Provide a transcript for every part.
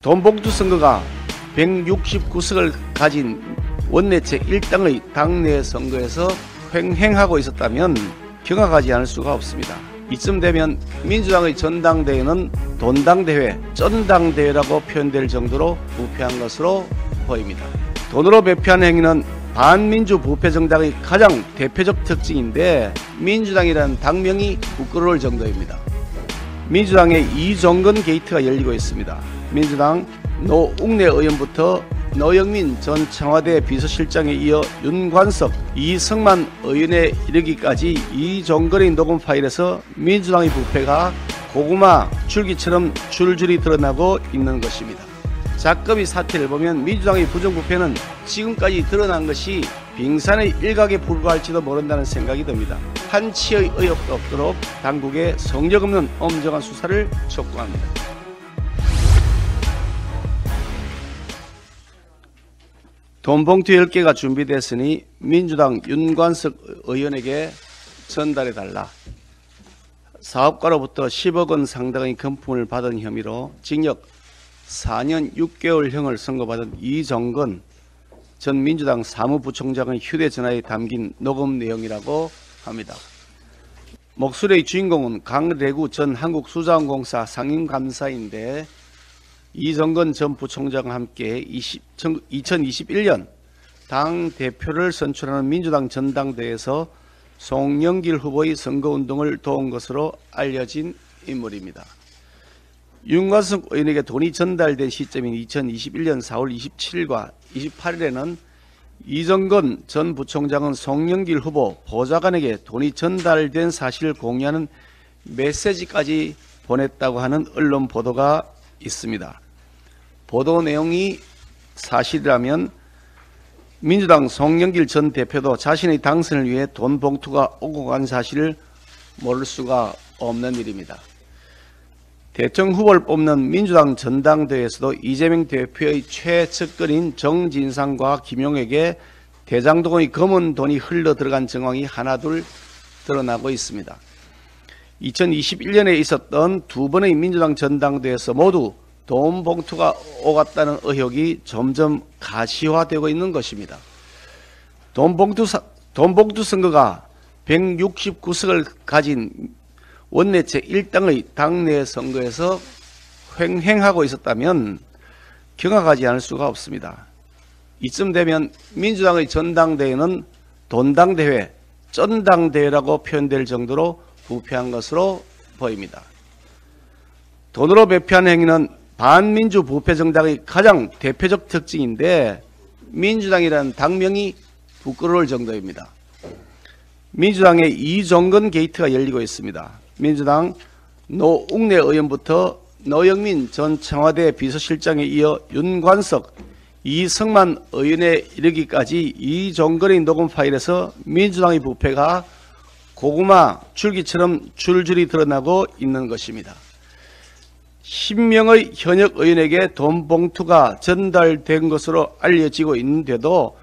돈봉투 선거가 169석을 가진 원내체 1당의 당내 선거에서 횡행하고 있었다면 경악하지 않을 수가 없습니다. 이쯤 되면 민주당의 전당대회는 돈당대회, 쩐당대회라고 표현될 정도로 부패한 것으로 보입니다. 돈으로 배표하는 행위는 반민주 부패 정당의 가장 대표적 특징인데 민주당이라는 당명이 부끄러울 정도입니다. 민주당의 이종건 게이트가 열리고 있습니다. 민주당 노웅래 의원부터 노영민 전 청와대 비서실장에 이어 윤관석, 이승만 의원에 이르기까지 이종건의 녹음 파일에서 민주당의 부패가 고구마 줄기처럼 줄줄이 드러나고 있는 것입니다. 작금이 사태를 보면 민주당의 부정부패는 지금까지 드러난 것이 빙산의 일각에 불과할지도 모른다는 생각이 듭니다. 한치의 의혹도 없도록 당국의 성역 없는 엄정한 수사를 촉구합니다. 돈봉투 10개가 준비됐으니 민주당 윤관석 의원에게 전달해달라. 사업가로부터 10억 원 상당의 금품을 받은 혐의로 징역 4년 6개월형을 선고받은 이종건 전 민주당 사무부총장의 휴대전화에 담긴 녹음 내용이라고 합니다. 목소리의 주인공은 강래구 전 한국수자원공사 상임감사인데 이종건 전 부총장과 함께 2021년 당대표를 선출하는 민주당 전당대회에서 송영길 후보의 선거운동을 도운 것으로 알려진 인물입니다. 윤관석 의원에게 돈이 전달된 시점인 2021년 4월 27일과 28일에는 이종건 전 부총장은 송영길 후보 보좌관에게 돈이 전달된 사실을 공유하는 메시지까지 보냈다고 하는 언론 보도가 있습니다. 보도 내용이 사실이라면 민주당 송영길 전 대표도 자신의 당선을 위해 돈 봉투가 오고 간 사실을 모를 수가 없는 일입니다. 대통령 후보를 뽑는 민주당 전당대회에서도 이재명 대표의 최측근인 정진상과 김용에게 대장동의 검은 돈이 흘러 들어간 정황이 하나둘 드러나고 있습니다. 2021년에 있었던 두 번의 민주당 전당대회에서 모두 돈 봉투가 오갔다는 의혹이 점점 가시화되고 있는 것입니다. 돈봉투 선거가 169석을 가진 원내체 1당의 당내 선거에서 횡행하고 있었다면 경악하지 않을 수가 없습니다. 이쯤 되면 민주당의 전당대회는 돈당대회, 쩐당대회라고 표현될 정도로 부패한 것으로 보입니다. 돈으로 배표하는 행위는 반민주 부패 정당의 가장 대표적 특징인데 민주당이라는 당명이 부끄러울 정도입니다. 민주당의 이종건 게이트가 열리고 있습니다. 민주당 노웅래 의원부터 노영민 전 청와대 비서실장에 이어 윤관석, 이승만 의원에 이르기까지 이종건의 녹음 파일에서 민주당의 부패가 고구마 줄기처럼 줄줄이 드러나고 있는 것입니다. 10명의 현역 의원에게 돈 봉투가 전달된 것으로 알려지고 있는데도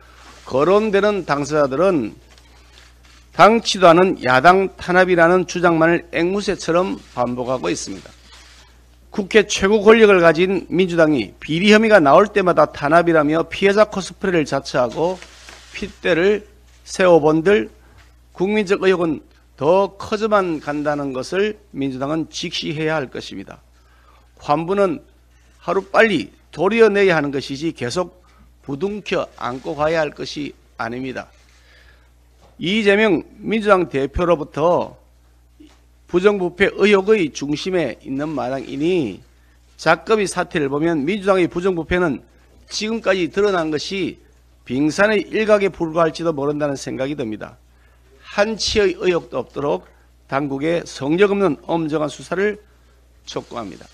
거론되는 당사자들은 당치도 않은 야당 탄압이라는 주장만을 앵무새처럼 반복하고 있습니다. 국회 최고 권력을 가진 민주당이 비리 혐의가 나올 때마다 탄압이라며 피해자 코스프레를 자처하고 핏대를 세워본들 국민적 의혹은 더 커져만 간다는 것을 민주당은 직시해야 할 것입니다. 환부는 하루빨리 도려내야 하는 것이지 계속 부둥켜 안고 가야 할 것이 아닙니다. 이재명 민주당 대표로부터 부정부패 의혹의 중심에 있는 마당이니 작금이 사태를 보면 민주당의 부정부패는 지금까지 드러난 것이 빙산의 일각에 불과할지도 모른다는 생각이 듭니다. 한치의 의혹도 없도록 당국의 성역 없는 엄정한 수사를 촉구합니다.